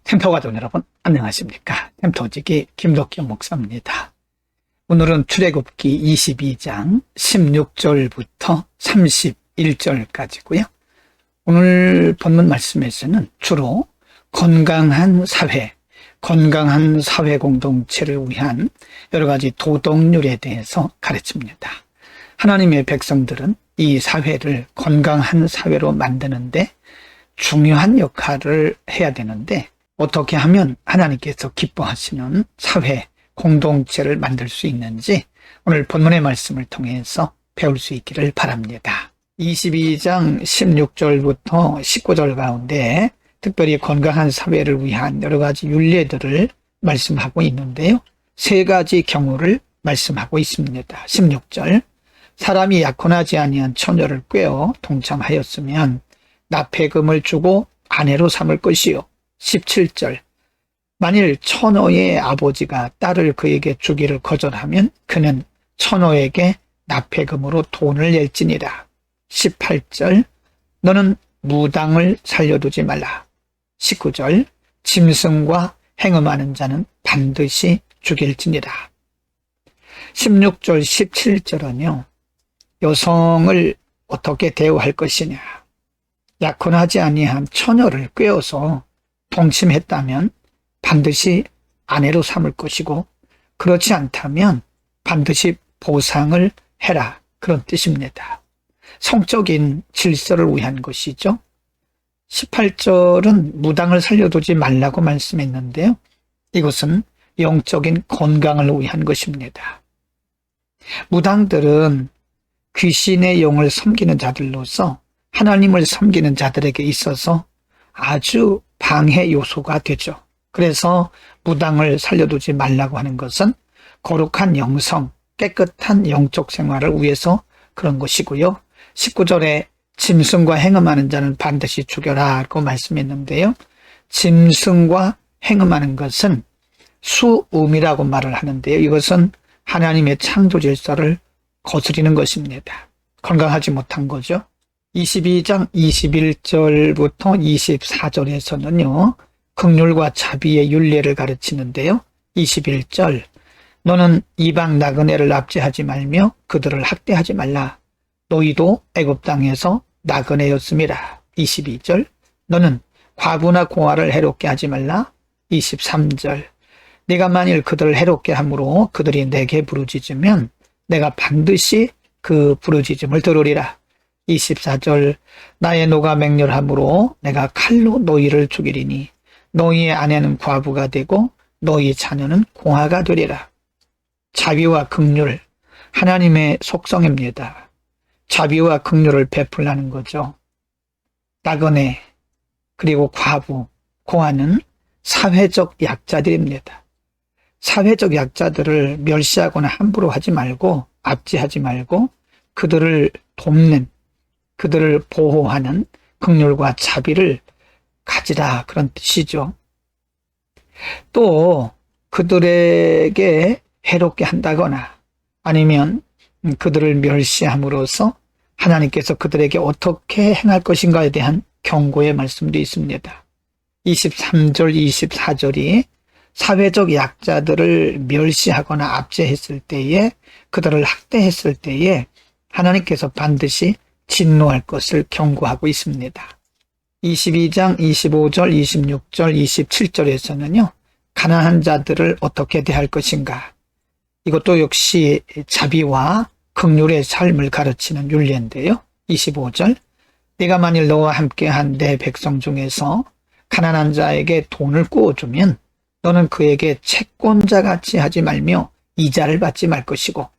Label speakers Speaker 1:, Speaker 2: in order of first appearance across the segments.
Speaker 1: 템터가족 여러분 안녕하십니까. 템터지기 김덕경 목사입니다. 오늘은 출애굽기 22장 16절부터 31절까지고요. 오늘 본문 말씀에서는 주로 건강한 사회 공동체를 위한 여러 가지 도덕률에 대해서 가르칩니다. 하나님의 백성들은 이 사회를 건강한 사회로 만드는데 중요한 역할을 해야 되는데 어떻게 하면 하나님께서 기뻐하시는 사회 공동체를 만들 수 있는지 오늘 본문의 말씀을 통해서 배울 수 있기를 바랍니다. 22장 16절부터 19절 가운데 특별히 건강한 사회를 위한 여러 가지 율례들을 말씀하고 있는데요. 세 가지 경우를 말씀하고 있습니다. 16절, 사람이 약혼하지 아니한 처녀를 꾀어 동참하였으면 납폐금을 주고 아내로 삼을 것이요. 17절, 만일 처녀의 아버지가 딸을 그에게 주기를 거절하면 그는 처녀에게 납폐금으로 돈을 낼지니라. 18절, 너는 무당을 살려두지 말라. 19절, 짐승과 행음하는 자는 반드시 죽일지니라. 16절, 17절은요, 여성을 어떻게 대우할 것이냐. 약혼하지 아니한 처녀를 꾀어서 동침했다면 반드시 아내로 삼을 것이고 그렇지 않다면 반드시 보상을 해라, 그런 뜻입니다. 성적인 질서를 위한 것이죠. 18절은 무당을 살려두지 말라고 말씀했는데요. 이것은 영적인 건강을 위한 것입니다. 무당들은 귀신의 영을 섬기는 자들로서 하나님을 섬기는 자들에게 있어서 아주 방해 요소가 되죠. 그래서 무당을 살려두지 말라고 하는 것은 거룩한 영성, 깨끗한 영적 생활을 위해서 그런 것이고요. 19절에 짐승과 행음하는 자는 반드시 죽여라고 말씀했는데요. 짐승과 행음하는 것은 수음이라고 말을 하는데요. 이것은 하나님의 창조 질서를 거스리는 것입니다. 건강하지 못한 거죠. 22장 21절부터 24절에서는요. 긍휼과 자비의 율례를 가르치는데요. 21절, 너는 이방 나그네를 납치하지 말며 그들을 학대하지 말라. 너희도 애굽 땅에서 나그네였음이라. 22절, 너는 과부나 고아를 해롭게 하지 말라. 23절, 내가 만일 그들을 해롭게 함으로 그들이 내게 부르짖으면 내가 반드시 그 부르짖음을 들으리라. 24절, 나의 노가 맹렬함으로 내가 칼로 너희를 죽이리니 너희의 아내는 과부가 되고 너희 자녀는 공화가 되리라. 자비와 긍휼, 하나님의 속성입니다. 자비와 긍휼을 베풀라는 거죠. 나그네, 그리고 과부, 고아는 사회적 약자들입니다. 사회적 약자들을 멸시하거나 함부로 하지 말고 압제하지 말고 그들을 돕는, 그들을 보호하는 긍휼과 자비를 가지라, 그런 뜻이죠. 또 그들에게 해롭게 한다거나 아니면 그들을 멸시함으로써 하나님께서 그들에게 어떻게 행할 것인가에 대한 경고의 말씀도 있습니다. 23절, 24절이 사회적 약자들을 멸시하거나 압제했을 때에, 그들을 학대했을 때에 하나님께서 반드시 진노할 것을 경고하고 있습니다. 22장 25절, 26절, 27절에서는요. 가난한 자들을 어떻게 대할 것인가. 이것도 역시 자비와 긍휼의 삶을 가르치는 율례인데요. 25절, 네가 만일 너와 함께한 내 백성 중에서 가난한 자에게 돈을 꾸어주면 너는 그에게 채권자같이 하지 말며 이자를 받지 말 것이고.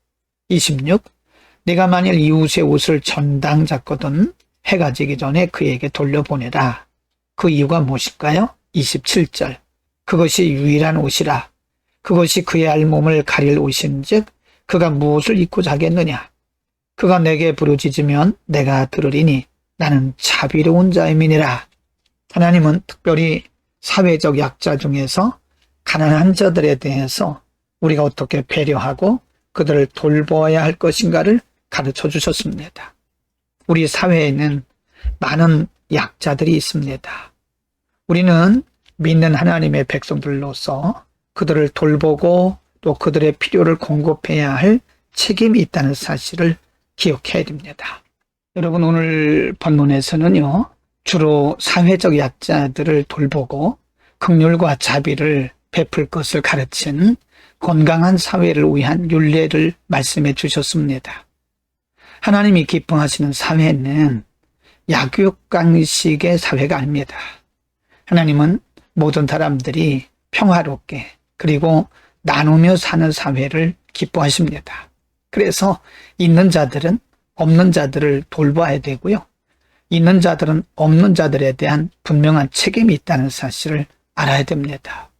Speaker 1: 26, 네가 만일 이웃의 옷을 전당 잡거든 해가 지기 전에 그에게 돌려보내라. 그 이유가 무엇일까요? 27절, 그것이 유일한 옷이라. 그것이 그의 알몸을 가릴 옷인즉 그가 무엇을 입고 자겠느냐. 그가 내게 부르짖으면 내가 들으리니 나는 자비로운 자임이니라. 하나님은 특별히 사회적 약자 중에서 가난한 자들에 대해서 우리가 어떻게 배려하고 그들을 돌보아야 할 것인가를 가르쳐 주셨습니다. 우리 사회에는 많은 약자들이 있습니다. 우리는 믿는 하나님의 백성들로서 그들을 돌보고 또 그들의 필요를 공급해야 할 책임이 있다는 사실을 기억해야 됩니다. 여러분, 오늘 본문에서는요, 주로 사회적 약자들을 돌보고 긍휼과 자비를 베풀 것을 가르친 건강한 사회를 위한 율례를 말씀해 주셨습니다. 하나님이 기뻐하시는 사회는 약육강식의 사회가 아닙니다. 하나님은 모든 사람들이 평화롭게 그리고 나누며 사는 사회를 기뻐하십니다. 그래서 있는 자들은 없는 자들을 돌봐야 되고요. 있는 자들은 없는 자들에 대한 분명한 책임이 있다는 사실을 알아야 됩니다.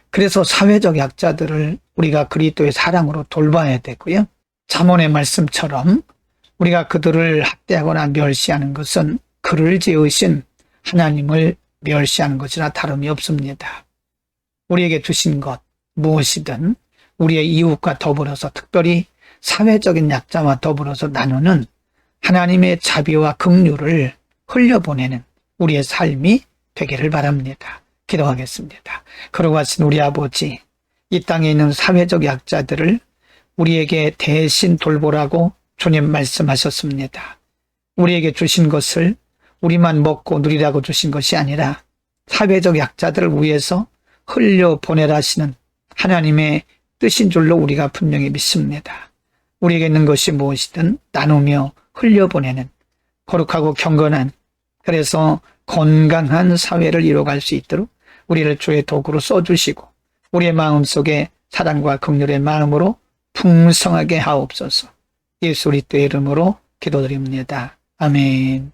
Speaker 1: 그래서 사회적 약자들을 우리가 그리스도의 사랑으로 돌봐야 되고요. 잠언의 말씀처럼 우리가 그들을 학대하거나 멸시하는 것은 그를 지으신 하나님을 멸시하는 것이나 다름이 없습니다. 우리에게 주신 것 무엇이든 우리의 이웃과 더불어서 특별히 사회적인 약자와 더불어서 나누는 하나님의 자비와 긍휼을 흘려보내는 우리의 삶이 되기를 바랍니다. 기도하겠습니다. 걸어가신 우리 아버지, 이 땅에 있는 사회적 약자들을 우리에게 대신 돌보라고 주님 말씀하셨습니다. 우리에게 주신 것을 우리만 먹고 누리라고 주신 것이 아니라 사회적 약자들을 위해서 흘려보내라 하시는 하나님의 뜻인 줄로 우리가 분명히 믿습니다. 우리에게 있는 것이 무엇이든 나누며 흘려보내는 거룩하고 경건한, 그래서 건강한 사회를 이뤄갈 수 있도록 우리를 주의 도구로 써주시고 우리의 마음속에 사랑과 긍휼의 마음으로 풍성하게 하옵소서. 예수 그리스도의 이름으로 기도드립니다. 아멘.